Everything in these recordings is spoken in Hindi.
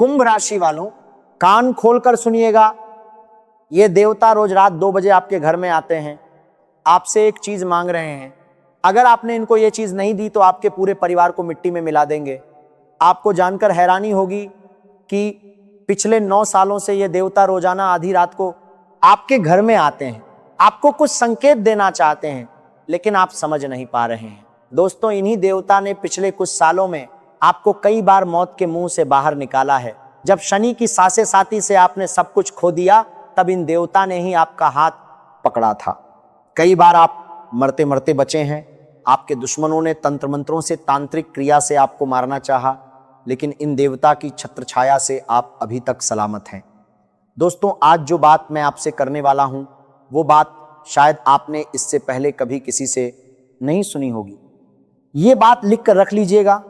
कुंभ राशि वालों, कान खोलकर सुनिएगा। ये देवता रोज रात 2 बजे आपके घर में आते हैं, आपसे एक चीज मांग रहे हैं। अगर आपने इनको ये चीज नहीं दी तो आपके पूरे परिवार को मिट्टी में मिला देंगे। आपको जानकर हैरानी होगी कि पिछले 9 सालों से ये देवता रोजाना आधी रात को आपके घर में आते हैं, आपको कुछ संकेत देना चाहते हैं, लेकिन आप समझ नहीं पा रहे हैं। दोस्तों, इन्हीं देवता ने पिछले कुछ सालों में आपको कई बार मौत के मुंह से बाहर निकाला है। जब शनि की सासे साथी से आपने सब कुछ खो दिया, तब इन देवता ने ही आपका हाथ पकड़ा था। कई बार आप मरते मरते बचे हैं। आपके दुश्मनों ने तंत्र मंत्रों से, तांत्रिक क्रिया से आपको मारना चाहा, लेकिन इन देवता की छत्र छाया से आप अभी तक सलामत हैं। दोस्तों, आज जो बात मैं आपसे करने वाला हूं, वो बात शायद आपने इससे पहले कभी किसी से नहीं सुनी होगी। ये बात लिख कर रख लीजिएगा।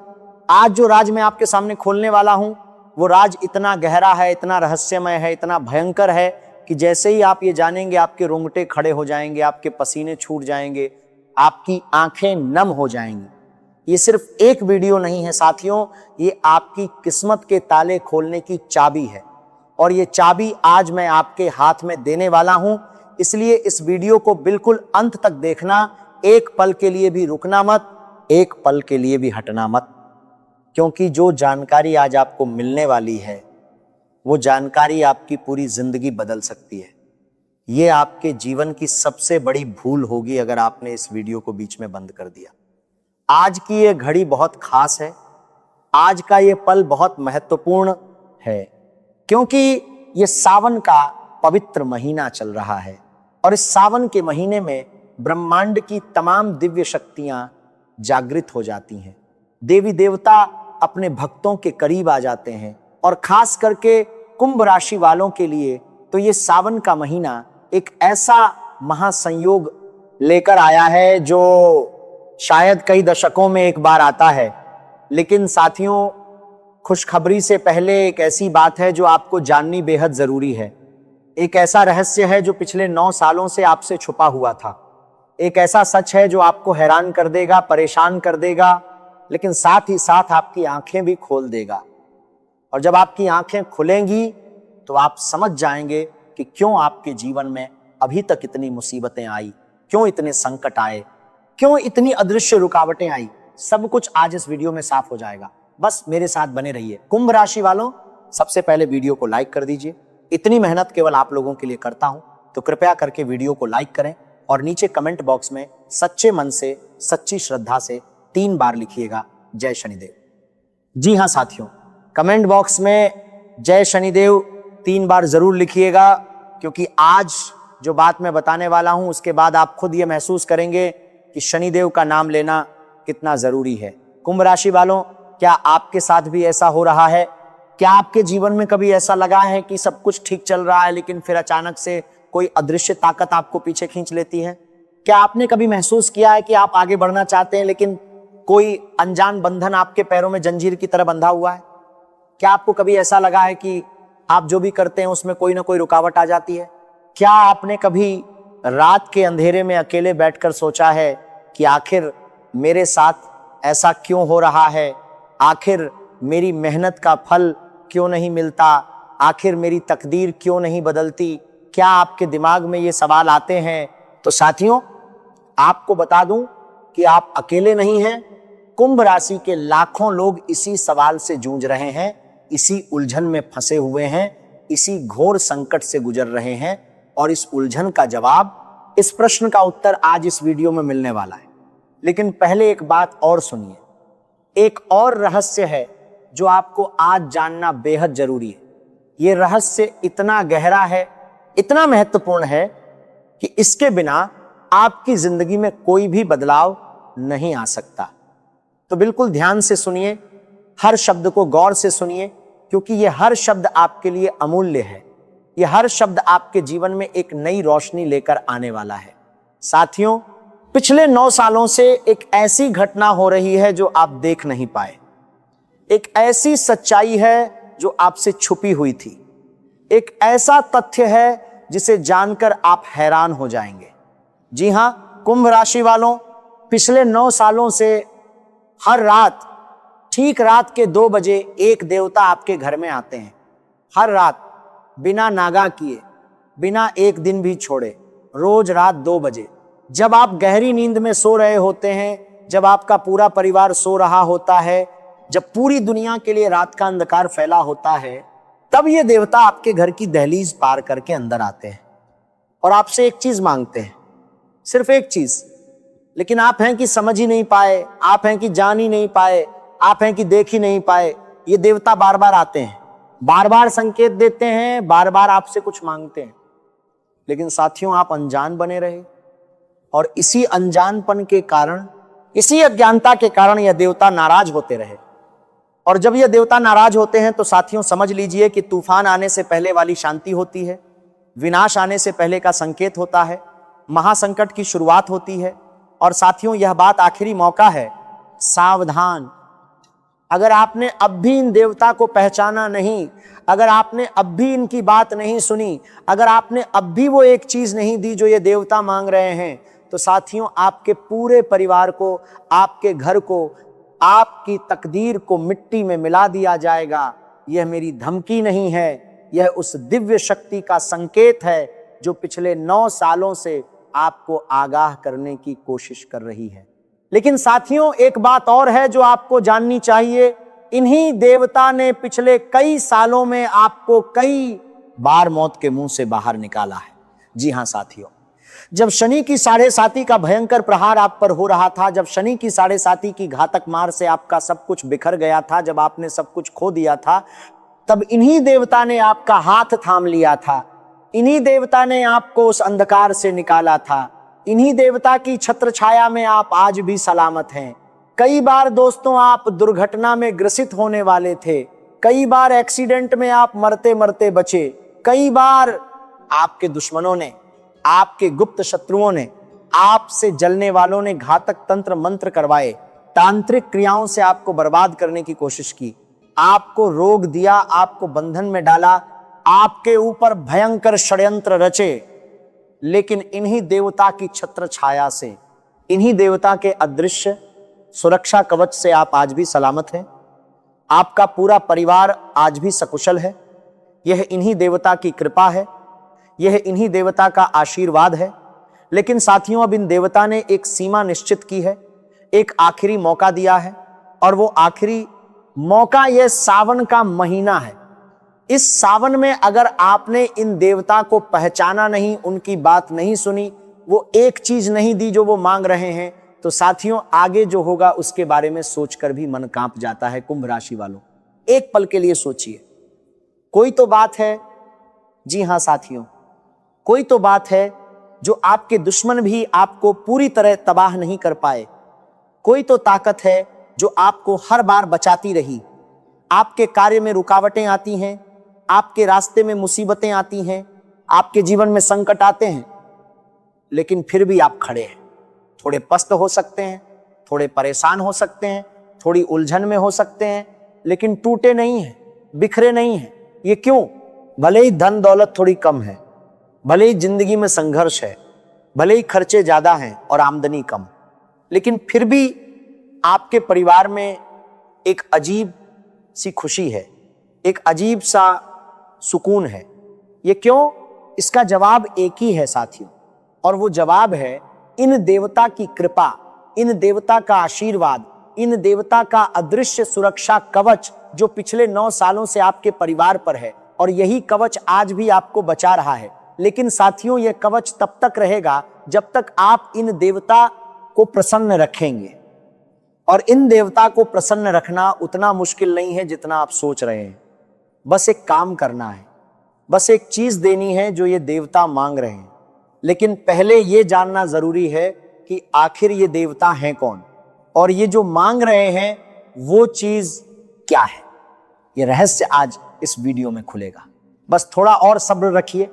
आज जो राज मैं आपके सामने खोलने वाला हूं, वो राज इतना गहरा है, इतना रहस्यमय है, इतना भयंकर है कि जैसे ही आप ये जानेंगे, आपके रोंगटे खड़े हो जाएंगे, आपके पसीने छूट जाएंगे, आपकी आंखें नम हो जाएंगी। ये सिर्फ एक वीडियो नहीं है साथियों, ये आपकी किस्मत के ताले खोलने की चाबी है, और ये चाबी आज मैं आपके हाथ में देने वाला हूं। इसलिए इस वीडियो को बिल्कुल अंत तक देखना, एक पल के लिए भी रुकना मत, एक पल के लिए भी हटना मत, क्योंकि जो जानकारी आज आपको मिलने वाली है, वो जानकारी आपकी पूरी जिंदगी बदल सकती है। ये आपके जीवन की सबसे बड़ी भूल होगी अगर आपने इस वीडियो को बीच में बंद कर दिया। आज की ये घड़ी बहुत खास है, आज का ये पल बहुत महत्वपूर्ण है, क्योंकि ये सावन का पवित्र महीना चल रहा है, और इस सावन के महीने में ब्रह्मांड की तमाम दिव्य शक्तियां जागृत हो जाती हैं। देवी देवता अपने भक्तों के करीब आ जाते हैं, और खास करके कुंभ राशि वालों के लिए तो ये सावन का महीना एक ऐसा महासंयोग लेकर आया है जो शायद कई दशकों में एक बार आता है। लेकिन साथियों, खुशखबरी से पहले एक ऐसी बात है जो आपको जाननी बेहद जरूरी है। एक ऐसा रहस्य है जो पिछले 9 सालों से आपसे छुपा हुआ था। एक ऐसा सच है जो आपको हैरान कर देगा, परेशान कर देगा, लेकिन साथ ही साथ आपकी आंखें भी खोल देगा। और जब आपकी आंखें खुलेंगी तो आप समझ जाएंगे कि क्यों आपके जीवन में अभी तक इतनी मुसीबतें आई, क्यों इतने संकट आए, क्यों इतनी अदृश्य रुकावटें आई। सब कुछ आज इस वीडियो में साफ हो जाएगा। बस मेरे साथ बने रहिए। कुंभ राशि वालों, सबसे पहले वीडियो को लाइक कर दीजिए। इतनी मेहनत केवल आप लोगों के लिए करता हूं, तो कृपया करके वीडियो को लाइक करें, और नीचे कमेंट बॉक्स में सच्चे मन से, सच्ची श्रद्धा से 3 बार लिखिएगा जय शनिदेव। जी हां साथियों, कमेंट बॉक्स में जय शनिदेव 3 बार जरूर लिखिएगा, क्योंकि आज जो बात मैं बताने वाला हूं, उसके बाद आप खुद ये महसूस करेंगे कि शनिदेव का नाम लेना कितना जरूरी है। कुंभ राशि वालों, क्या आपके साथ भी ऐसा हो रहा है? क्या आपके जीवन में कभी ऐसा लगा है कि सब कुछ ठीक चल रहा है, लेकिन फिर अचानक से कोई अदृश्य ताकत आपको पीछे खींच लेती है? क्या आपने कभी महसूस किया है कि आप आगे बढ़ना चाहते हैं, लेकिन कोई अनजान बंधन आपके पैरों में जंजीर की तरह बंधा हुआ है? क्या आपको कभी ऐसा लगा है कि आप जो भी करते हैं उसमें कोई ना कोई रुकावट आ जाती है? क्या आपने कभी रात के अंधेरे में अकेले बैठकर सोचा है कि आखिर मेरे साथ ऐसा क्यों हो रहा है? आखिर मेरी मेहनत का फल क्यों नहीं मिलता? आखिर मेरी तकदीर क्यों नहीं बदलती? क्या आपके दिमाग में ये सवाल आते हैं? तो साथियों, आपको बता दूं कि आप अकेले नहीं हैं। कुंभ राशि के लाखों लोग इसी सवाल से जूझ रहे हैं, इसी उलझन में फंसे हुए हैं, इसी घोर संकट से गुजर रहे हैं, और इस उलझन का जवाब, इस प्रश्न का उत्तर आज इस वीडियो में मिलने वाला है। लेकिन पहले एक बात और सुनिए। एक और रहस्य है जो आपको आज जानना बेहद जरूरी है। यह रहस्य इतना गहरा है, इतना महत्वपूर्ण है कि इसके बिना आपकी जिंदगी में कोई भी बदलाव नहीं आ सकता। तो बिल्कुल ध्यान से सुनिए, हर शब्द को गौर से सुनिए, क्योंकि यह हर शब्द आपके लिए अमूल्य है। यह हर शब्द आपके जीवन में एक नई रोशनी लेकर आने वाला है। साथियों, पिछले 9 सालों से एक ऐसी घटना हो रही है जो आप देख नहीं पाए। एक ऐसी सच्चाई है जो आपसे छुपी हुई थी। एक ऐसा तथ्य है जिसे जानकर आप हैरान हो जाएंगे। जी हां, कुंभ राशि वालों, पिछले 9 सालों से हर रात ठीक रात के 2 बजे एक देवता आपके घर में आते हैं, हर रात, बिना नागा किए, बिना एक दिन भी छोड़े, रोज रात 2 बजे, जब आप गहरी नींद में सो रहे होते हैं, जब आपका पूरा परिवार सो रहा होता है, जब पूरी दुनिया के लिए रात का अंधकार फैला होता है, तब ये देवता आपके घर की दहलीज पार करके अंदर आते हैं और आपसे एक चीज मांगते हैं, सिर्फ एक चीज। लेकिन आप हैं कि समझ ही नहीं पाए, आप हैं कि जान ही नहीं पाए, आप हैं कि देख ही नहीं पाए। ये देवता बार बार आते हैं, बार बार संकेत देते हैं, बार बार आपसे कुछ मांगते हैं, लेकिन साथियों आप अनजान बने रहे और इसी अनजानपन के कारण, इसी अज्ञानता के कारण यह देवता नाराज होते रहे। और जब यह देवता नाराज होते हैं तो साथियों समझ लीजिए कि तूफान आने से पहले वाली शांति होती है, विनाश आने से पहले का संकेत होता है, महासंकट की शुरुआत होती है। और साथियों यह बात आखिरी मौका है, सावधान। अगर आपने अब भी इन देवता को पहचाना नहीं, अगर आपने अब भी इनकी बात नहीं सुनी, अगर आपने अब भी वो एक चीज नहीं दी जो ये देवता मांग रहे हैं, तो साथियों आपके पूरे परिवार को, आपके घर को, आपकी तकदीर को मिट्टी में मिला दिया जाएगा। यह मेरी धमकी नहीं है, यह उस दिव्य शक्ति का संकेत है जो पिछले 9 सालों से आपको आगाह करने की कोशिश कर रही है। लेकिन साथियों एक बात और है जो आपको जाननी चाहिए, इन्हीं देवता ने पिछले कई सालों में आपको कई बार मौत के मुंह से बाहर निकाला है। जी हां साथियों, जब शनि की 7.5 का भयंकर प्रहार आप पर हो रहा था, जब शनि की 7.5 की घातक मार से आपका सब कुछ बिखर गया था, जब आपने सब कुछ खो दिया था, तब इन्हीं देवता ने आपका हाथ थाम लिया था, इन्हीं देवता ने आपको उस अंधकार से निकाला था, इन्हीं देवता की छत्र छाया में आप आज भी सलामत हैं। कई बार दोस्तों आप दुर्घटना में ग्रसित होने वाले थे, कई बार एक्सीडेंट में आप मरते मरते बचे, कई बार आपके दुश्मनों ने, आपके गुप्त शत्रुओं ने, आपसे जलने वालों ने घातक तंत्र मंत्र करवाए, तांत्रिक क्रियाओं से आपको बर्बाद करने की कोशिश की, आपको रोग दिया, आपको बंधन में डाला, आपके ऊपर भयंकर षड्यंत्र रचे। लेकिन इन्हीं देवता की छत्र छाया से, इन्हीं देवता के अदृश्य सुरक्षा कवच से आप आज भी सलामत हैं। आपका पूरा परिवार आज भी सकुशल है। यह इन्हीं देवता की कृपा है, यह इन्हीं देवता का आशीर्वाद है। लेकिन साथियों अब इन देवता ने एक सीमा निश्चित की है, एक आखिरी मौका दिया है, और वो आखिरी मौका यह सावन का महीना है। इस सावन में अगर आपने इन देवता को पहचाना नहीं, उनकी बात नहीं सुनी, वो एक चीज नहीं दी जो वो मांग रहे हैं, तो साथियों आगे जो होगा उसके बारे में सोचकर भी मन कांप जाता है। कुंभ राशि वालों, एक पल के लिए सोचिए, कोई तो बात है, जी हां साथियों, कोई तो बात है जो आपके दुश्मन भी आपको पूरी तरह तबाह नहीं कर पाए। कोई तो ताकत है जो आपको हर बार बचाती रही। आपके कार्य में रुकावटें आती हैं, आपके रास्ते में मुसीबतें आती हैं, आपके जीवन में संकट आते हैं, लेकिन फिर भी आप खड़े हैं। थोड़े पस्त हो सकते हैं, थोड़े परेशान हो सकते हैं, थोड़ी उलझन में हो सकते हैं, लेकिन टूटे नहीं हैं, बिखरे नहीं हैं। ये क्यों? भले ही धन दौलत थोड़ी कम है, भले ही जिंदगी में संघर्ष है, भले ही खर्चे ज्यादा हैं और आमदनी कम, लेकिन फिर भी आपके परिवार में एक अजीब सी खुशी है, एक अजीब सा सुकून है। ये क्यों? इसका जवाब एक ही है साथियों, और वो जवाब है इन देवता की कृपा, इन देवता का आशीर्वाद, इन देवता का अदृश्य सुरक्षा कवच जो पिछले 9 सालों से आपके परिवार पर है, और यही कवच आज भी आपको बचा रहा है। लेकिन साथियों यह कवच तब तक रहेगा जब तक आप इन देवता को प्रसन्न रखेंगे, और इन देवता को प्रसन्न रखना उतना मुश्किल नहीं है जितना आप सोच रहे हैं। बस एक काम करना है, बस एक चीज देनी है जो ये देवता मांग रहे हैं। लेकिन पहले ये जानना जरूरी है कि आखिर ये देवता हैं कौन, और ये जो मांग रहे हैं वो चीज क्या है। ये रहस्य आज इस वीडियो में खुलेगा। बस थोड़ा और सब्र रखिए,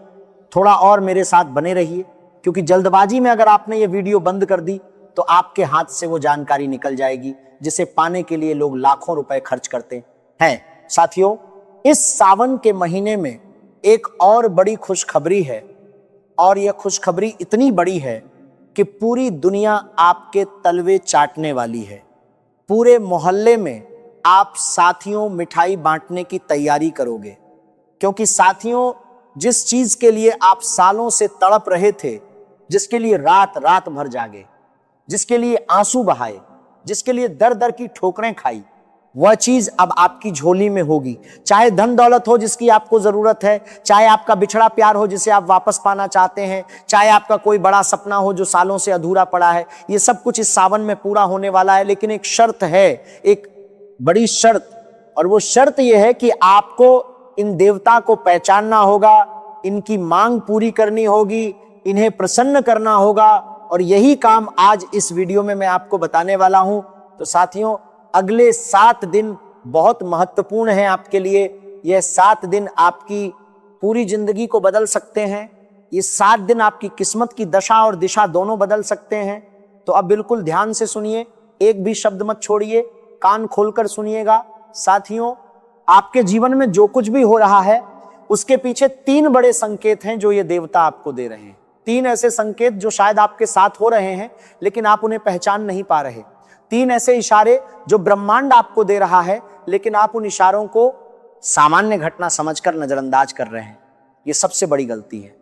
थोड़ा और मेरे साथ बने रहिए, क्योंकि जल्दबाजी में अगर आपने ये वीडियो बंद कर दी तो आपके हाथ से वो जानकारी निकल जाएगी जिसे पाने के लिए लोग लाखों रुपए खर्च करते हैं। साथियों, इस सावन के महीने में एक और बड़ी खुशखबरी है, और यह खुशखबरी इतनी बड़ी है कि पूरी दुनिया आपके तलवे चाटने वाली है। पूरे मोहल्ले में आप साथियों मिठाई बांटने की तैयारी करोगे, क्योंकि साथियों जिस चीज के लिए आप सालों से तड़प रहे थे, जिसके लिए रात रात भर जागे, जिसके लिए आंसू बहाए, जिसके लिए दर दर की ठोकरें खाई, वह चीज अब आपकी झोली में होगी। चाहे धन दौलत हो जिसकी आपको जरूरत है, चाहे आपका बिछड़ा प्यार हो जिसे आप वापस पाना चाहते हैं, चाहे आपका कोई बड़ा सपना हो जो सालों से अधूरा पड़ा है, ये सब कुछ इस सावन में पूरा होने वाला है। लेकिन एक शर्त है, एक बड़ी शर्त, और वो शर्त यह है कि आपको इन देवता को पहचानना होगा, इनकी मांग पूरी करनी होगी, इन्हें प्रसन्न करना होगा, और यही काम आज इस वीडियो में मैं आपको बताने वाला हूं। तो साथियों, अगले 7 दिन बहुत महत्वपूर्ण हैं आपके लिए। यह 7 दिन आपकी पूरी जिंदगी को बदल सकते हैं। ये 7 दिन आपकी किस्मत की दशा और दिशा दोनों बदल सकते हैं। तो अब बिल्कुल ध्यान से सुनिए, एक भी शब्द मत छोड़िए, कान खोलकर सुनिएगा। साथियों, आपके जीवन में जो कुछ भी हो रहा है उसके पीछे 3 बड़े संकेत हैं जो ये देवता आपको दे रहे हैं। 3 ऐसे संकेत जो शायद आपके साथ हो रहे हैं लेकिन आप उन्हें पहचान नहीं पा रहे। 3 ऐसे इशारे जो ब्रह्मांड आपको दे रहा है लेकिन आप उन इशारों को सामान्य घटना समझकर नजरअंदाज कर रहे हैं। ये सबसे बड़ी गलती है,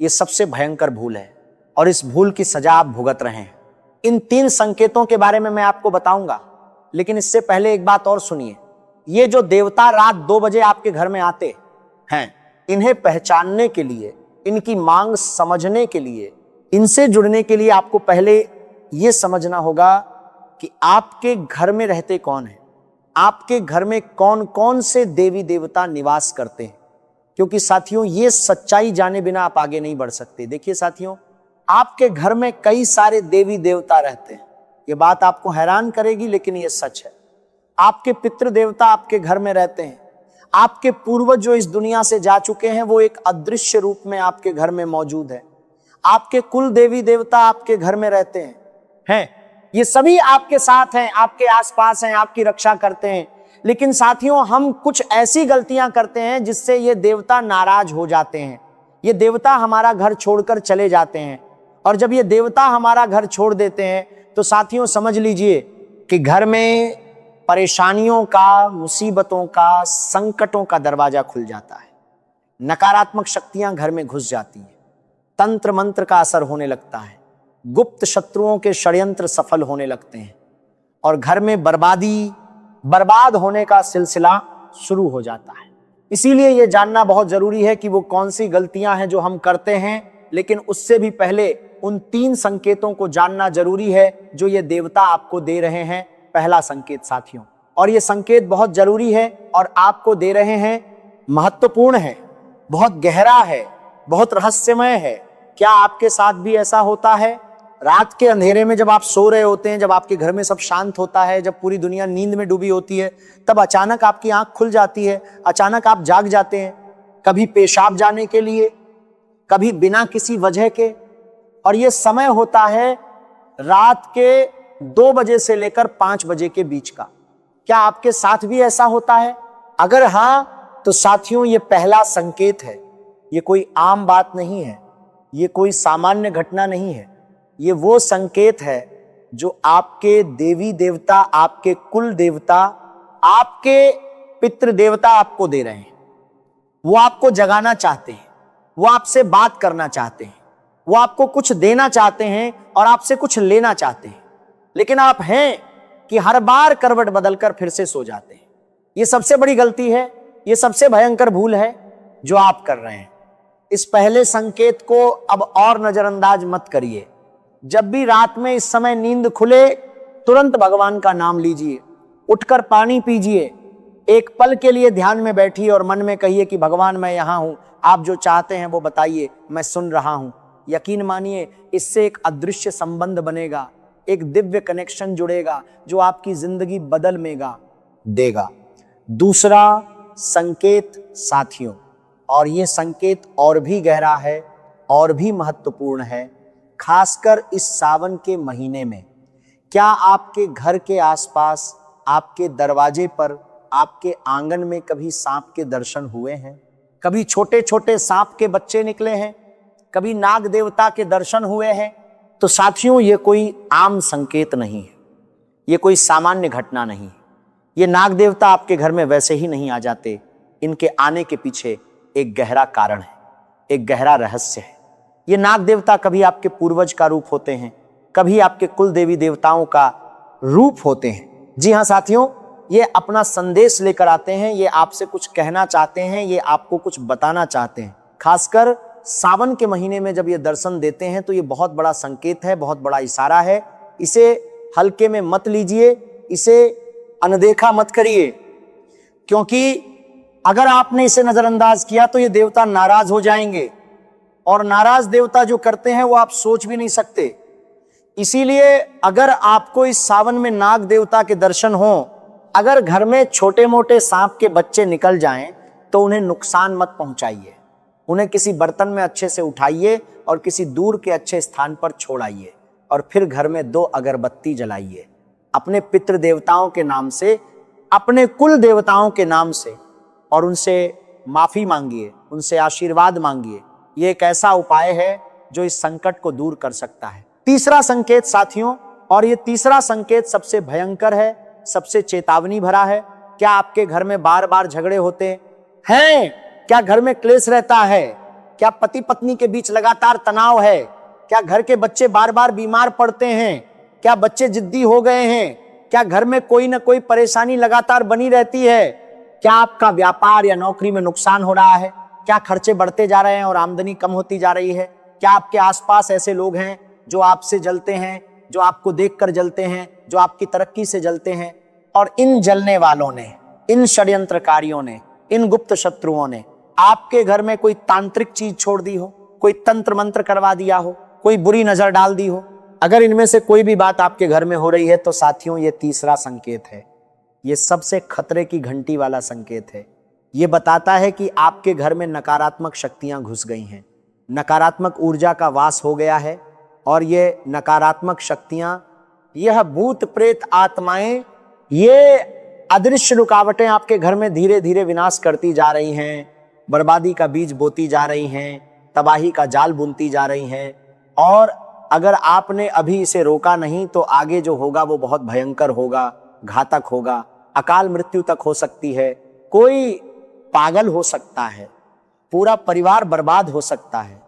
ये सबसे भयंकर भूल है, और इस भूल की सजा आप भुगत रहे हैं। इन 3 संकेतों के बारे में मैं आपको बताऊंगा, लेकिन इससे पहले एक बात और सुनिए। ये जो देवता रात 2 बजे आपके घर में आते हैं, इन्हें पहचानने के लिए, इनकी मांग समझने के लिए, इनसे जुड़ने के लिए आपको पहले यह समझना होगा कि आपके घर में रहते कौन हैं, आपके घर में कौन कौन से देवी देवता निवास करते हैं। क्योंकि साथियों, ये सच्चाई जाने बिना आप आगे नहीं बढ़ सकते। देखिए साथियों, आपके घर में कई सारे देवी देवता रहते हैं। ये बात आपको हैरान करेगी लेकिन ये सच है। आपके पितृ देवता आपके घर में रहते हैं। आपके पूर्वज जो इस दुनिया से जा चुके हैं वो एक अदृश्य रूप में आपके घर में मौजूद है। आपके कुल देवी देवता आपके घर में रहते हैं। ये सभी आपके साथ हैं, आपके आसपास हैं, आपकी रक्षा करते हैं। लेकिन साथियों, हम कुछ ऐसी गलतियां करते हैं जिससे ये देवता नाराज हो जाते हैं। ये देवता हमारा घर छोड़कर चले जाते हैं, और जब ये देवता हमारा घर छोड़ देते हैं तो साथियों समझ लीजिए कि घर में परेशानियों का, मुसीबतों का, संकटों का दरवाजा खुल जाता है। नकारात्मक शक्तियां घर में घुस जाती हैं, तंत्र मंत्र का असर होने लगता है, गुप्त शत्रुओं के षड्यंत्र सफल होने लगते हैं, और घर में बर्बाद होने का सिलसिला शुरू हो जाता है। इसीलिए यह जानना बहुत जरूरी है कि वो कौन सी गलतियां हैं जो हम करते हैं, लेकिन उससे भी पहले उन 3 संकेतों को जानना जरूरी है जो ये देवता आपको दे रहे हैं। पहला संकेत साथियों, और ये संकेत बहुत जरूरी है और आपको दे रहे हैं, महत्वपूर्ण है, बहुत गहरा है, बहुत रहस्यमय है। क्या आपके साथ भी ऐसा होता है? रात के अंधेरे में जब आप सो रहे होते हैं, जब आपके घर में सब शांत होता है, जब पूरी दुनिया नींद में डूबी होती है, तब अचानक आपकी आंख खुल जाती है, अचानक आप जाग जाते हैं, कभी पेशाब जाने के लिए, कभी बिना किसी वजह के, और ये समय होता है रात के 2 बजे से लेकर 5 बजे के बीच का। क्या आपके साथ भी ऐसा होता है? अगर हां, तो साथियों ये पहला संकेत है। ये कोई आम बात नहीं है, ये कोई सामान्य घटना नहीं है। ये वो संकेत है जो आपके देवी देवता, आपके कुल देवता, आपके पितृ देवता आपको दे रहे हैं। वो आपको जगाना चाहते हैं, वो आपसे बात करना चाहते हैं, वो आपको कुछ देना चाहते हैं और आपसे कुछ लेना चाहते हैं। लेकिन आप हैं कि हर बार करवट बदलकर फिर से सो जाते हैं। ये सबसे बड़ी गलती है, ये सबसे भयंकर भूल है जो आप कर रहे हैं। इस पहले संकेत को अब और नजरअंदाज मत करिए। जब भी रात में इस समय नींद खुले, तुरंत भगवान का नाम लीजिए, उठकर पानी पीजिए, एक पल के लिए ध्यान में बैठिए और मन में कहिए कि भगवान मैं यहां हूं, आप जो चाहते हैं वो बताइए, मैं सुन रहा हूं। यकीन मानिए, इससे एक अदृश्य संबंध बनेगा, एक दिव्य कनेक्शन जुड़ेगा जो आपकी जिंदगी बदल देगा। दूसरा संकेत साथियों, और ये संकेत और भी गहरा है और भी महत्वपूर्ण है, खासकर इस सावन के महीने में। क्या आपके घर के आसपास, आपके दरवाजे पर, आपके आंगन में कभी सांप के दर्शन हुए हैं? कभी छोटे छोटे सांप के बच्चे निकले हैं? कभी नाग देवता के दर्शन हुए हैं? तो साथियों, ये कोई आम संकेत नहीं है, ये कोई सामान्य घटना नहीं है। ये नाग देवता आपके घर में वैसे ही नहीं आ जाते, इनके आने के पीछे एक गहरा कारण है, एक गहरा रहस्य है। ये नाग देवता कभी आपके पूर्वज का रूप होते हैं, कभी आपके कुल देवी देवताओं का रूप होते हैं। जी हाँ साथियों, ये अपना संदेश लेकर आते हैं, ये आपसे कुछ कहना चाहते हैं, ये आपको कुछ बताना चाहते हैं। खासकर सावन के महीने में जब ये दर्शन देते हैं तो ये बहुत बड़ा संकेत है, बहुत बड़ा इशारा है। इसे हल्के में मत लीजिए, इसे अनदेखा मत करिए, क्योंकि अगर आपने इसे नजरअंदाज किया तो ये देवता नाराज हो जाएंगे, और नाराज देवता जो करते हैं वो आप सोच भी नहीं सकते। इसीलिए अगर आपको इस सावन में नाग देवता के दर्शन हो, अगर घर में छोटे मोटे सांप के बच्चे निकल जाएं तो उन्हें नुकसान मत पहुंचाइए, उन्हें किसी बर्तन में अच्छे से उठाइए और किसी दूर के अच्छे स्थान पर छोड़ाइए, और फिर घर में 2 अगरबत्ती जलाइए अपने पितृ देवताओं के नाम से, अपने कुल देवताओं के नाम से, और उनसे माफी मांगिए, उनसे आशीर्वाद मांगिए। ये एक ऐसा उपाय है जो इस संकट को दूर कर सकता है। तीसरा संकेत साथियों, और ये तीसरा संकेत सबसे भयंकर है, सबसे चेतावनी भरा है। क्या आपके घर में बार बार झगड़े होते हैं? क्या घर में क्लेश रहता है? क्या पति पत्नी के बीच लगातार तनाव है? क्या घर के बच्चे बार बार बीमार पड़ते हैं? क्या बच्चे जिद्दी हो गए हैं? क्या घर में कोई ना कोई परेशानी लगातार बनी रहती है? क्या आपका व्यापार या नौकरी में नुकसान हो रहा है? क्या खर्चे बढ़ते जा रहे हैं और आमदनी कम होती जा रही है? क्या आपके आसपास ऐसे लोग हैं जो आपसे जलते हैं, जो आपको देखकर जलते हैं, जो आपकी तरक्की से जलते हैं? और इन जलने वालों ने, इन षड्यंत्रकारियों ने, इन गुप्त शत्रुओं ने आपके घर में कोई तांत्रिक चीज छोड़ दी हो, कोई तंत्र मंत्र करवा दिया हो, कोई बुरी नजर डाल दी हो, अगर इनमें से कोई भी बात आपके घर में हो रही है तो साथियों ये तीसरा संकेत है। ये सबसे खतरे की घंटी वाला संकेत है। ये बताता है कि आपके घर में नकारात्मक शक्तियां घुस गई हैं, नकारात्मक ऊर्जा का वास हो गया है, और ये नकारात्मक शक्तियां, यह भूत प्रेत आत्माएं, ये अदृश्य रुकावटें आपके घर में धीरे धीरे विनाश करती जा रही हैं, बर्बादी का बीज बोती जा रही हैं, तबाही का जाल बुनती जा रही हैं। और अगर आपने अभी इसे रोका नहीं तो आगे जो होगा वो बहुत भयंकर होगा, घातक होगा, अकाल मृत्यु तक हो सकती है, कोई पागल हो सकता है, पूरा परिवार बर्बाद हो सकता है।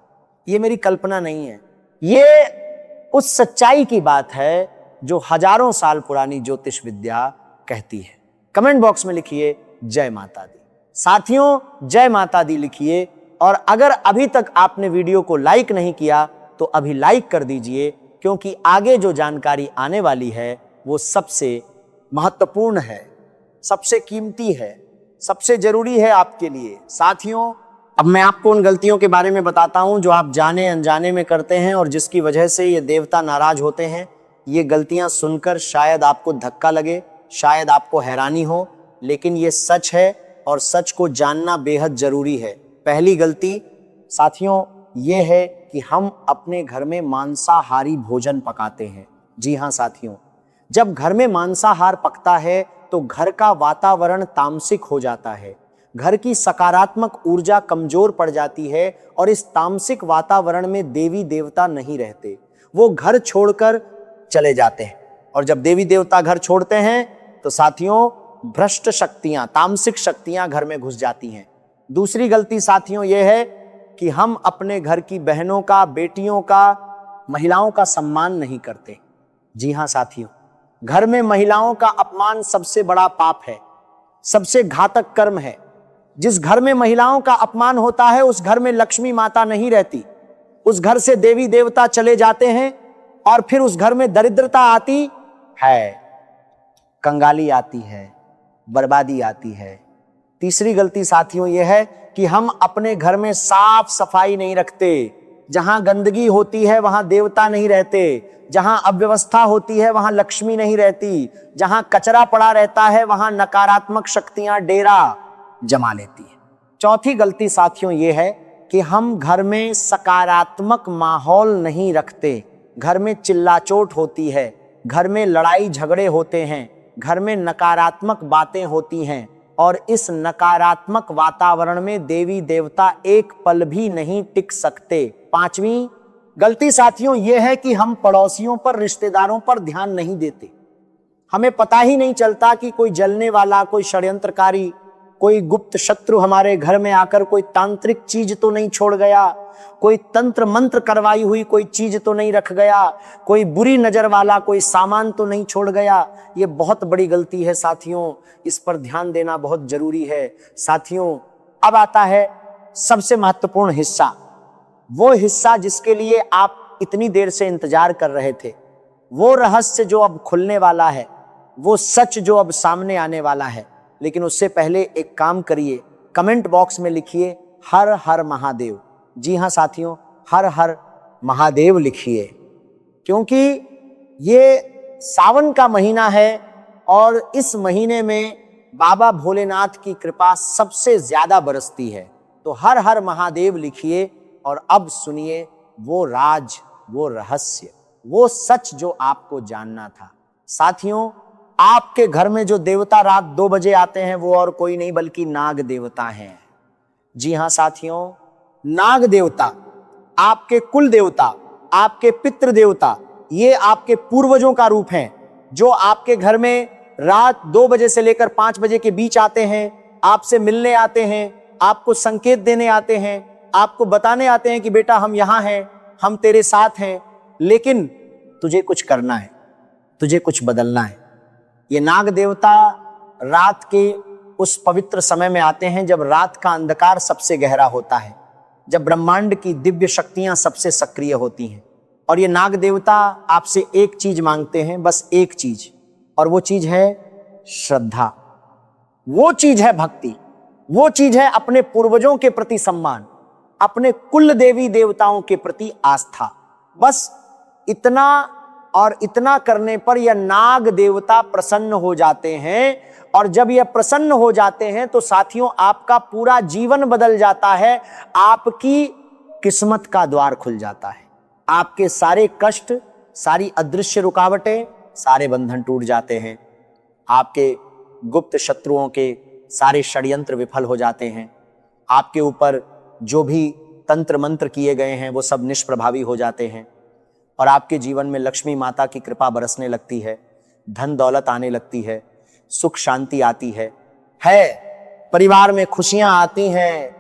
ये मेरी कल्पना नहीं है, ये उस सच्चाई की बात है जो हजारों साल पुरानी ज्योतिष विद्या कहती है। कमेंट बॉक्स में लिखिए जय माता दी। साथियों जय माता दी लिखिए, और अगर अभी तक आपने वीडियो को लाइक नहीं किया तो अभी लाइक कर दीजिए, क्योंकि आगे जो जानकारी आने वाली है वो सबसे महत्वपूर्ण है, सबसे कीमती है, सबसे जरूरी है आपके लिए। साथियों अब मैं आपको उन गलतियों के बारे में बताता हूं जो आप जाने अनजाने में करते हैं और जिसकी वजह से ये देवता नाराज होते हैं। ये गलतियां सुनकर शायद आपको धक्का लगे, शायद आपको हैरानी हो, लेकिन ये सच है और सच को जानना बेहद जरूरी है। पहली गलती साथियों ये है कि हम अपने घर में मांसाहारी भोजन पकाते हैं। जी हाँ साथियों, जब घर में मांसाहार पकता है तो घर का वातावरण तामसिक हो जाता है, घर की सकारात्मक ऊर्जा कमजोर पड़ जाती है, और इस तामसिक वातावरण में देवी देवता नहीं रहते, वो घर छोड़कर चले जाते हैं। और जब देवी देवता घर छोड़ते हैं तो साथियों भ्रष्ट शक्तियां, तामसिक शक्तियां घर में घुस जाती हैं। दूसरी गलती साथियों यह है कि हम अपने घर की बहनों का, बेटियों का, महिलाओं का सम्मान नहीं करते। जी हाँ साथियों, घर में महिलाओं का अपमान सबसे बड़ा पाप है, सबसे घातक कर्म है। जिस घर में महिलाओं का अपमान होता है उस घर में लक्ष्मी माता नहीं रहती, उस घर से देवी देवता चले जाते हैं, और फिर उस घर में दरिद्रता आती है, कंगाली आती है, बर्बादी आती है। तीसरी गलती साथियों यह है कि हम अपने घर में साफ सफाई नहीं रखते। जहां गंदगी होती है वहां देवता नहीं रहते, जहां अव्यवस्था होती है वहां लक्ष्मी नहीं रहती, जहां कचरा पड़ा रहता है वहां नकारात्मक शक्तियां डेरा जमा लेती है। चौथी गलती साथियों यह है कि हम घर में सकारात्मक माहौल नहीं रखते। घर में चिल्लाचोट होती है, घर में लड़ाई झगड़े होते हैं, घर में नकारात्मक बातें होती हैं, और इस नकारात्मक वातावरण में देवी देवता एक पल भी नहीं टिक सकते। पांचवी गलती साथियों यह है कि हम पड़ोसियों पर, रिश्तेदारों पर ध्यान नहीं देते। हमें पता ही नहीं चलता कि कोई जलने वाला, कोई षड्यंत्रकारी, कोई गुप्त शत्रु हमारे घर में आकर कोई तांत्रिक चीज तो नहीं छोड़ गया, कोई तंत्र मंत्र करवाई हुई कोई चीज तो नहीं रख गया, कोई बुरी नजर वाला कोई सामान तो नहीं छोड़ गया। ये बहुत बड़ी गलती है साथियों, इस पर ध्यान देना बहुत जरूरी है साथियों। अब आता है सबसे महत्वपूर्ण हिस्सा, वो हिस्सा जिसके लिए आप इतनी देर से इंतजार कर रहे थे, वो रहस्य जो अब खुलने वाला है, वो सच जो अब सामने आने वाला है। लेकिन उससे पहले एक काम करिए, कमेंट बॉक्स में लिखिए हर हर महादेव। जी हाँ साथियों, हर हर महादेव लिखिए, क्योंकि ये सावन का महीना है और इस महीने में बाबा भोलेनाथ की कृपा सबसे ज्यादा बरसती है। तो हर हर महादेव लिखिए और अब सुनिए वो राज, वो रहस्य, वो सच जो आपको जानना था। साथियों, आपके घर में जो देवता रात 2 बजे आते हैं वो और कोई नहीं बल्कि नाग देवता हैं। जी हाँ साथियों, नाग देवता आपके कुल देवता, आपके पितृ देवता, ये आपके पूर्वजों का रूप हैं, जो आपके घर में रात 2 बजे से लेकर 5 बजे के बीच आते हैं, आपसे मिलने आते हैं, आपको संकेत देने आते हैं, आपको बताने आते हैं कि बेटा हम यहां हैं, हम तेरे साथ हैं, लेकिन तुझे कुछ करना है, तुझे कुछ बदलना है। ये नाग देवता रात के उस पवित्र समय में आते हैं जब रात का अंधकार सबसे गहरा होता है, जब ब्रह्मांड की दिव्य शक्तियां सबसे सक्रिय होती हैं। और ये नाग देवता आपसे एक चीज मांगते हैं, बस एक चीज, और वो चीज है श्रद्धा, वो चीज है भक्ति, वो चीज है अपने पूर्वजों के प्रति सम्मान, अपने कुल देवी देवताओं के प्रति आस्था। बस इतना और इतना करने पर यह नाग देवता प्रसन्न हो जाते हैं, और जब यह प्रसन्न हो जाते हैं तो साथियों आपका पूरा जीवन बदल जाता है, आपकी किस्मत का द्वार खुल जाता है, आपके सारे कष्ट, सारी अदृश्य रुकावटें, सारे बंधन टूट जाते हैं, आपके गुप्त शत्रुओं के सारे षड्यंत्र विफल हो जाते हैं, आपके ऊपर जो भी तंत्र मंत्र किए गए हैं वो सब निष्प्रभावी हो जाते हैं, और आपके जीवन में लक्ष्मी माता की कृपा बरसने लगती है, धन दौलत आने लगती है, सुख शांति आती है, परिवार में खुशियां आती हैं।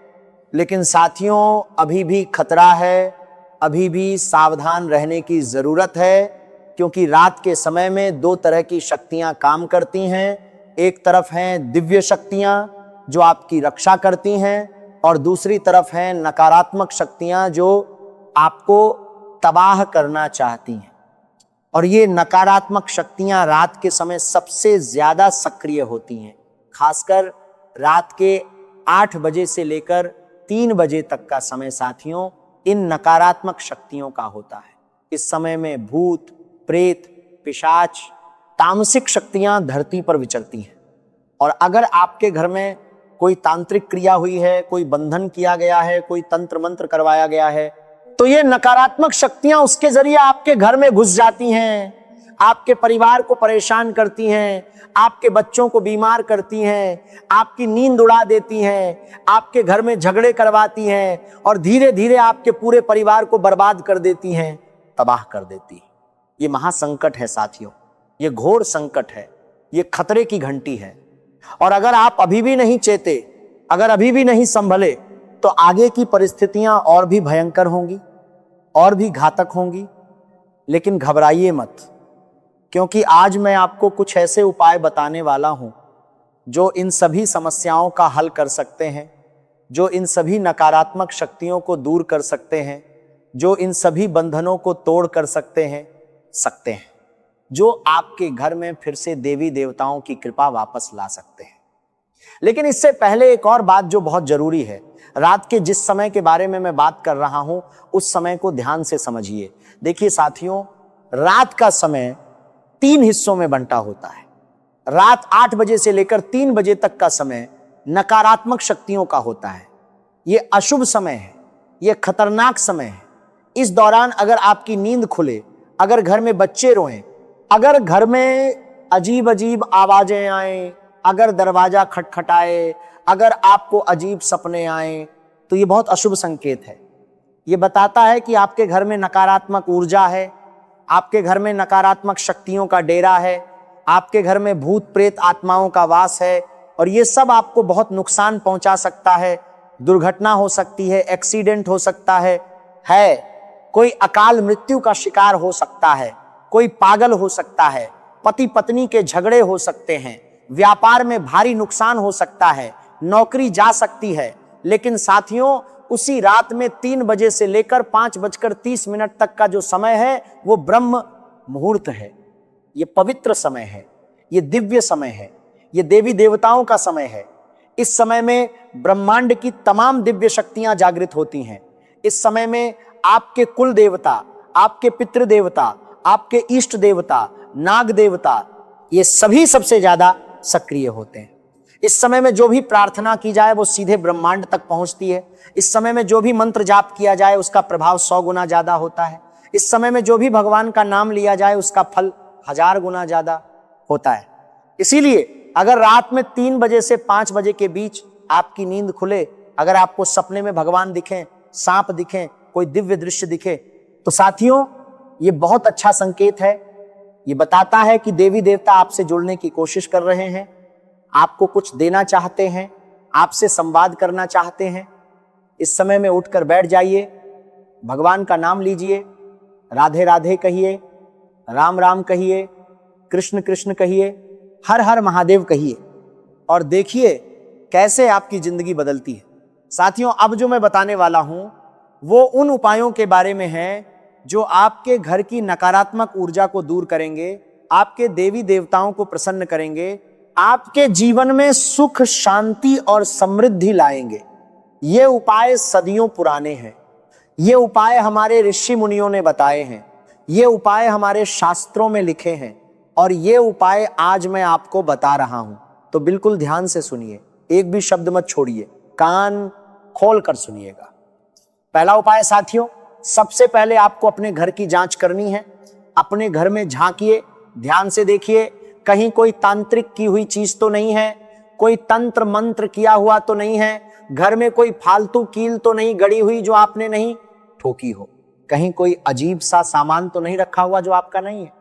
लेकिन साथियों अभी भी खतरा है, अभी भी सावधान रहने की जरूरत है, क्योंकि रात के समय में 2 तरह की शक्तियां काम करती हैं। एक तरफ हैं दिव्य शक्तियां जो आपकी रक्षा करती हैं, और दूसरी तरफ हैं नकारात्मक शक्तियां जो आपको तबाह करना चाहती हैं। और ये नकारात्मक शक्तियां रात के समय सबसे ज्यादा सक्रिय होती हैं, खासकर रात के 8 बजे से लेकर 3 बजे तक का समय साथियों इन नकारात्मक शक्तियों का होता है। इस समय में भूत, प्रेत, पिशाच, तामसिक शक्तियां धरती पर विचरती हैं। और अगर आपके घर में कोई तांत्रिक क्रिया हुई है, कोई बंधन किया गया है, कोई तंत्र मंत्र करवाया गया है, तो ये नकारात्मक शक्तियां उसके जरिए आपके घर में घुस जाती हैं, आपके परिवार को परेशान करती हैं, आपके बच्चों को बीमार करती हैं, आपकी नींद उड़ा देती हैं, आपके घर में झगड़े करवाती हैं, और धीरे धीरे आपके पूरे परिवार को बर्बाद कर देती हैं, तबाह कर देती हैं। ये महासंकट है साथियों, ये घोर संकट है, ये खतरे की घंटी है। और अगर आप अभी भी नहीं चेते, अगर अभी भी नहीं संभले, तो आगे की परिस्थितियां और भी भयंकर होंगी, और भी घातक होंगी। लेकिन घबराइए मत, क्योंकि आज मैं आपको कुछ ऐसे उपाय बताने वाला हूं जो इन सभी समस्याओं का हल कर सकते हैं, जो इन सभी नकारात्मक शक्तियों को दूर कर सकते हैं, जो इन सभी बंधनों को तोड़ कर सकते हैं, जो आपके घर में फिर से देवी देवताओं की कृपा वापस ला सकते हैं। लेकिन इससे पहले एक और बात जो बहुत जरूरी है, रात के जिस समय के बारे में मैं बात कर रहा हूं उस समय को ध्यान से समझिए। देखिए साथियों, रात का समय 3 हिस्सों में बंटा होता है। रात 8 बजे से लेकर 3 बजे तक का समय नकारात्मक शक्तियों का होता है, ये अशुभ समय है, ये खतरनाक समय है। इस दौरान अगर आपकी नींद खुले, अगर घर में बच्चे रोएं, अगर घर में अजीब अजीब आवाजें आए, अगर दरवाजा खटखटाए, अगर आपको अजीब सपने आए, तो ये बहुत अशुभ संकेत है। ये बताता है कि आपके घर में नकारात्मक ऊर्जा है, आपके घर में नकारात्मक शक्तियों का डेरा है, आपके घर में भूत प्रेत आत्माओं का वास है और ये सब आपको बहुत नुकसान पहुंचा सकता है। दुर्घटना हो सकती है, एक्सीडेंट हो सकता है, कोई अकाल मृत्यु का शिकार हो सकता है, कोई पागल हो सकता है, पति पत्नी के झगड़े हो सकते हैं, व्यापार में भारी नुकसान हो सकता है, नौकरी जा सकती है। लेकिन साथियों, उसी रात में 3 बजे से लेकर 5:30 तक का जो समय है वो ब्रह्म मुहूर्त है। ये पवित्र समय है, ये दिव्य समय है, ये देवी देवताओं का समय है। इस समय में ब्रह्मांड की तमाम दिव्य शक्तियां जागृत होती हैं। इस समय में आपके कुल देवता, आपके पितृ देवता, आपके इष्ट देवता, नाग देवता, ये सभी सबसे ज्यादा सक्रिय होते हैं। इस समय में जो भी प्रार्थना की जाए वो सीधे ब्रह्मांड तक पहुंचती है। इस समय में जो भी मंत्र जाप किया जाए उसका प्रभाव 100 गुना ज्यादा होता है। इस समय में जो भी भगवान का नाम लिया जाए उसका फल 1000 गुना ज्यादा होता है। इसीलिए अगर रात में 3 बजे से 5 बजे के बीच आपकी नींद खुले, अगर आपको सपने में भगवान दिखें, सांप दिखें, कोई दिव्य दृश्य दिखे, तो साथियों ये बहुत अच्छा संकेत है। ये बताता है कि देवी देवता आपसे जुड़ने की कोशिश कर रहे हैं, आपको कुछ देना चाहते हैं, आपसे संवाद करना चाहते हैं। इस समय में उठकर बैठ जाइए, भगवान का नाम लीजिए, राधे राधे कहिए, राम राम कहिए, कृष्ण कृष्ण कहिए, हर हर महादेव कहिए और देखिए कैसे आपकी जिंदगी बदलती है। साथियों, अब जो मैं बताने वाला हूं वो उन उपायों के बारे में है जो आपके घर की नकारात्मक ऊर्जा को दूर करेंगे, आपके देवी देवताओं को प्रसन्न करेंगे, आपके जीवन में सुख, शांति और समृद्धि लाएंगे। ये उपाय सदियों पुराने हैं, ये उपाय हमारे ऋषि मुनियों ने बताए हैं, ये उपाय हमारे शास्त्रों में लिखे हैं और ये उपाय आज मैं आपको बता रहा हूं। तो बिल्कुल ध्यान से सुनिए, एक भी शब्द मत छोड़िए, कान खोल कर सुनिएगा। पहला उपाय साथियों, सबसे पहले आपको अपने घर की जांच करनी है। अपने घर में झांकिए, ध्यान से देखिए, कहीं कोई तांत्रिक की हुई चीज तो नहीं है, कोई तंत्र मंत्र किया हुआ तो नहीं है, घर में कोई फालतू कील तो नहीं गड़ी हुई जो आपने नहीं ठोकी हो, कहीं कोई अजीब सा सामान तो नहीं रखा हुआ जो आपका नहीं है।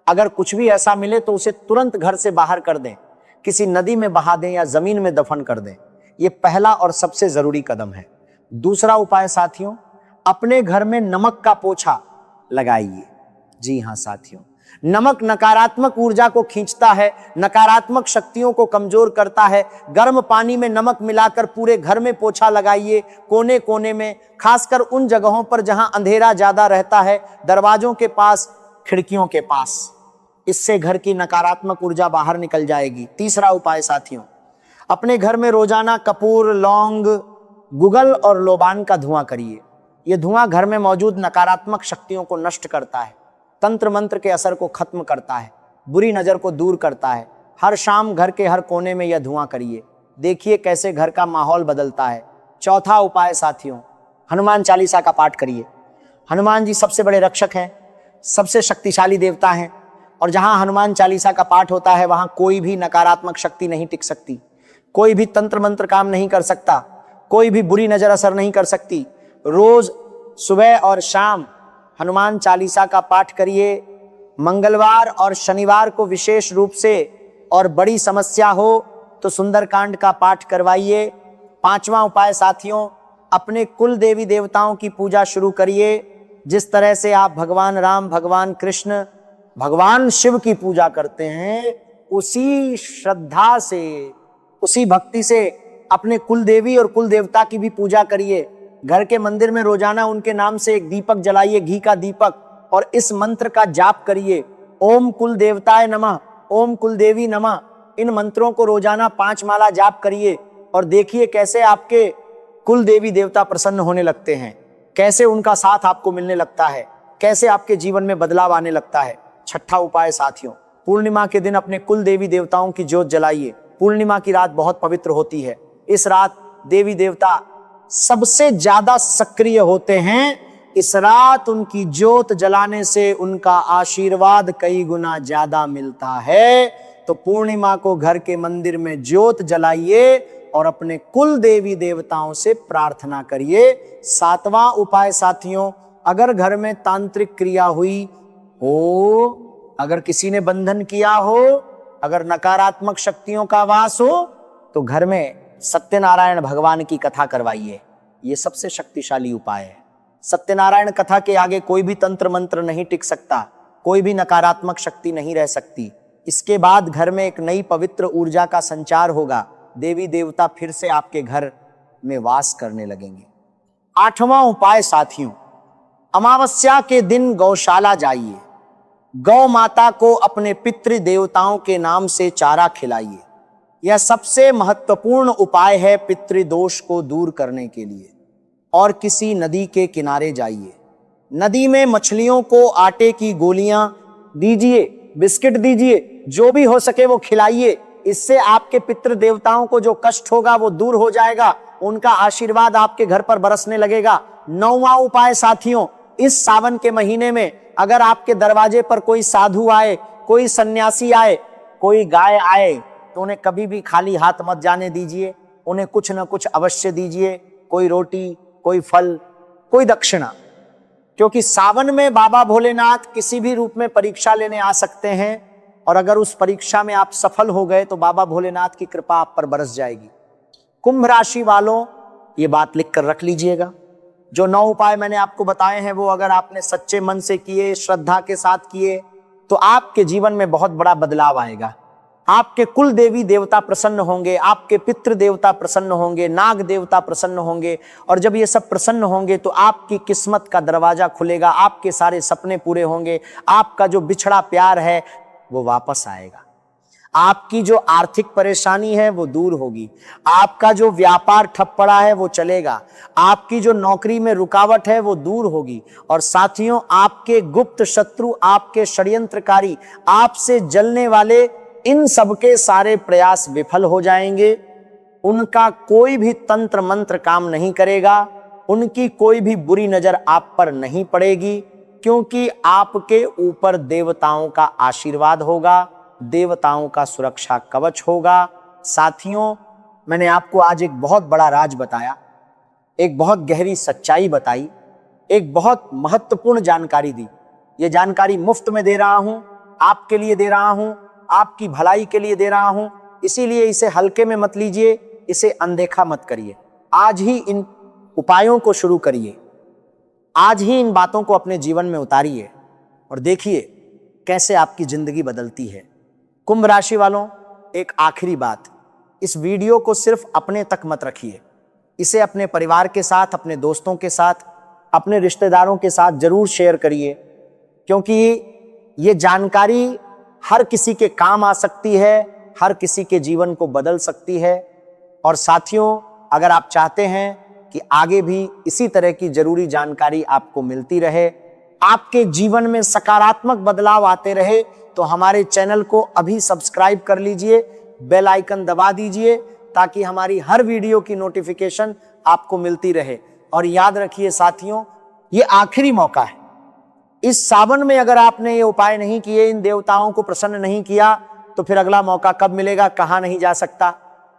अगर कुछ भी ऐसा मिले तो उसे तुरंत घर से बाहर कर दें, किसी नदी में बहा दें या जमीन में दफन कर दें। यह पहला और सबसे जरूरी कदम है। दूसरा उपाय साथियों, अपने घर में नमक का पोछा लगाइए। जी हां साथियों, नमक नकारात्मक ऊर्जा को खींचता है, नकारात्मक शक्तियों को कमजोर करता है। गर्म पानी में नमक मिलाकर पूरे घर में पोछा लगाइए, कोने कोने में, खासकर उन जगहों पर जहां अंधेरा ज्यादा रहता है, दरवाजों के पास, खिड़कियों के पास। इससे घर की नकारात्मक ऊर्जा बाहर निकल जाएगी। तीसरा उपाय साथियों, अपने घर में रोजाना कपूर, लौंग, गुगल और लोबान का धुआं करिए। यह धुआं घर में मौजूद नकारात्मक शक्तियों को नष्ट करता है, तंत्र मंत्र के असर को खत्म करता है, बुरी नजर को दूर करता है। हर शाम घर के हर कोने में यह धुआं करिए, देखिए कैसे घर का माहौल बदलता है। चौथा उपाय साथियों, हनुमान चालीसा का पाठ करिए। हनुमान जी सबसे बड़े रक्षक हैं, सबसे शक्तिशाली देवता हैं और जहां हनुमान चालीसा का पाठ होता है वहां कोई भी नकारात्मक शक्ति नहीं टिक सकती, कोई भी तंत्र मंत्र काम नहीं कर सकता, कोई भी बुरी नजर असर नहीं कर सकती। रोज सुबह और शाम हनुमान चालीसा का पाठ करिए। मंगलवार और शनिवार को विशेष रूप से, और बड़ी समस्या हो तो सुंदरकांड का पाठ करवाइए। पांचवा उपाय साथियों, अपने कुल देवी देवताओं की पूजा शुरू करिए। जिस तरह से आप भगवान राम, भगवान कृष्ण, भगवान शिव की पूजा करते हैं, उसी श्रद्धा से, उसी भक्ति से अपने कुल देवी और कुल देवता की भी पूजा करिए। घर के मंदिर में रोजाना उनके नाम से एक दीपक जलाइए, घी का दीपक, और इस मंत्र का जाप करिए। ओम कुल देवताय नमः, ओम कुल देवी नमः। इन मंत्रों को रोजाना 5 माला जाप करिए और देखिए कैसे आपके कुल देवी देवता प्रसन्न होने लगते हैं, कैसे उनका साथ आपको मिलने लगता है, कैसे आपके जीवन में बदलाव आने लगता है। छठा उपाय साथियों, पूर्णिमा के दिन अपने कुल देवी देवताओं की ज्योत जलाइए। पूर्णिमा की रात बहुत पवित्र होती है। इस रात देवी देवता सबसे ज्यादा सक्रिय होते हैं। इस रात उनकी ज्योत जलाने से उनका आशीर्वाद कई गुना ज्यादा मिलता है। तो पूर्णिमा को घर के मंदिर में ज्योत जलाइए और अपने कुल देवी देवताओं से प्रार्थना करिए। सातवां उपाय साथियों, अगर घर में तांत्रिक क्रिया हुई हो, अगर किसी ने बंधन किया हो अगर नकारात्मक शक्तियों का वास हो तो घर में सत्यनारायण भगवान की कथा करवाइए। ये सबसे शक्तिशाली उपाय है। सत्यनारायण कथा के आगे कोई भी तंत्र मंत्र नहीं टिक सकता, कोई भी नकारात्मक शक्ति नहीं रह सकती। इसके बाद घर में एक नई पवित्र ऊर्जा का संचार होगा। देवी देवता फिर से आपके घर में वास करने लगेंगे। 8वां उपाय साथियों, अमावस्या के दिन गौशाला जाइए। गौ माता को अपने पितृ देवताओं के नाम से चारा खिलाइए। यह सबसे महत्वपूर्ण उपाय है पितृदोष को दूर करने के लिए। और किसी नदी के किनारे जाइए, नदी में मछलियों को आटे की गोलियां दीजिए, बिस्किट दीजिए, जो भी हो सके वो खिलाइए। इससे आपके पितृ देवताओं को जो कष्ट होगा वो दूर हो जाएगा, उनका आशीर्वाद आपके घर पर बरसने लगेगा। 9वां उपाय साथियों, इस सावन के महीने में अगर आपके दरवाजे पर कोई साधु आए, कोई सन्यासी आए, कोई गाय आए, तो उन्हें कभी भी खाली हाथ मत जाने दीजिए। उन्हें कुछ न कुछ अवश्य दीजिए, कोई रोटी, कोई फल, कोई दक्षिणा। क्योंकि सावन में बाबा भोलेनाथ किसी भी रूप में परीक्षा लेने आ सकते हैं, और अगर उस परीक्षा में आप सफल हो गए तो बाबा भोलेनाथ की कृपा आप पर बरस जाएगी। कुंभ राशि वालों, ये बात लिख कर रख लीजिएगा। जो 9 उपाय मैंने आपको बताए हैं वो अगर आपने सच्चे मन से किए, श्रद्धा के साथ किए, तो आपके जीवन में बहुत बड़ा बदलाव आएगा। आपके कुल देवी देवता प्रसन्न होंगे, आपके पितृ देवता प्रसन्न होंगे, नाग देवता प्रसन्न होंगे। और जब ये सब प्रसन्न होंगे तो आपकी किस्मत का दरवाजा खुलेगा, आपके सारे सपने पूरे होंगे, आपका जो बिछड़ा प्यार है वो वापस आएगा, आपकी जो आर्थिक परेशानी है वो दूर होगी, आपका जो व्यापार ठप पड़ा है वो चलेगा, आपकी जो नौकरी में रुकावट है वो दूर होगी। और साथियों, आपके गुप्त शत्रु, आपके षड्यंत्रकारी, आपसे जलने वाले, इन सबके सारे प्रयास विफल हो जाएंगे। उनका कोई भी तंत्र मंत्र काम नहीं करेगा, उनकी कोई भी बुरी नजर आप पर नहीं पड़ेगी, क्योंकि आपके ऊपर देवताओं का आशीर्वाद होगा, देवताओं का सुरक्षा कवच होगा। साथियों, मैंने आपको आज एक बहुत बड़ा राज बताया, एक बहुत गहरी सच्चाई बताई, एक बहुत महत्वपूर्ण जानकारी दी। ये जानकारी मुफ्त में दे रहा हूं, आपके लिए दे रहा हूं, आपकी भलाई के लिए दे रहा हूं। इसीलिए इसे हल्के में मत लीजिए, इसे अनदेखा मत करिए। आज ही इन उपायों को शुरू करिए, आज ही इन बातों को अपने जीवन में उतारिए और देखिए कैसे आपकी जिंदगी बदलती है। कुंभ राशि वालों, एक आखिरी बात, इस वीडियो को सिर्फ अपने तक मत रखिए, इसे अपने परिवार के साथ, अपने दोस्तों के साथ, अपने रिश्तेदारों के साथ जरूर शेयर करिए, क्योंकि ये जानकारी हर किसी के काम आ सकती है, हर किसी के जीवन को बदल सकती है। और साथियों, अगर आप चाहते हैं कि आगे भी इसी तरह की जरूरी जानकारी आपको मिलती रहे, आपके जीवन में सकारात्मक बदलाव आते रहे, तो हमारे चैनल को अभी सब्सक्राइब कर लीजिए, बेल आइकन दबा दीजिए, ताकि हमारी हर वीडियो की नोटिफिकेशन आपको मिलती रहे। और याद रखिए साथियों, ये आखिरी मौका है। इस सावन में अगर आपने ये उपाय नहीं किए, इन देवताओं को प्रसन्न नहीं किया, तो फिर अगला मौका कब मिलेगा, कहाँ नहीं जा सकता।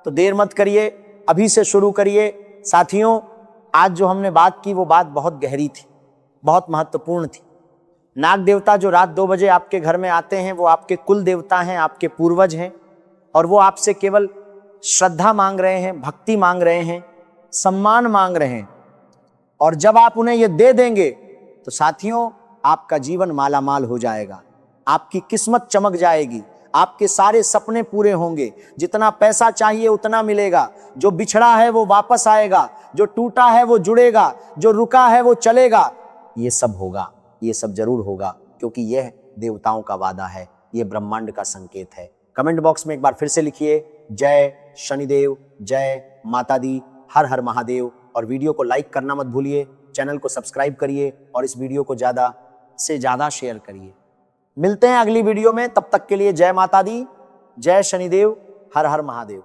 तो देर मत करिए, अभी से शुरू करिए। साथियों, आज जो हमने बात की वो बात बहुत गहरी थी, बहुत महत्वपूर्ण थी। नाग देवता जो रात 2 बजे आपके घर में आते हैं वो आपके कुल देवता हैं, आपके पूर्वज हैं, और वो आपसे केवल श्रद्धा मांग रहे हैं, भक्ति मांग रहे हैं, सम्मान मांग रहे हैं। और जब आप उन्हें ये दे देंगे तो साथियों, आपका जीवन मालामाल हो जाएगा, आपकी किस्मत चमक जाएगी, आपके सारे सपने पूरे होंगे, जितना पैसा चाहिए उतना मिलेगा, जो बिछड़ा है वो वापस आएगा, जो टूटा है वो जुड़ेगा, जो रुका है वो चलेगा। ये सब होगा, ये सब जरूर होगा, क्योंकि यह देवताओं का वादा है, यह ब्रह्मांड का संकेत है। कमेंट बॉक्स में एक बार फिर से लिखिए, जय शनिदेव, जय माता दी, हर हर महादेव। और वीडियो को लाइक करना मत भूलिए, चैनल को सब्सक्राइब करिए और इस वीडियो को ज़्यादा से ज़्यादा शेयर करिए। मिलते हैं अगली वीडियो में, तब तक के लिए जय माता दी, जय शनिदेव, हर हर महादेव।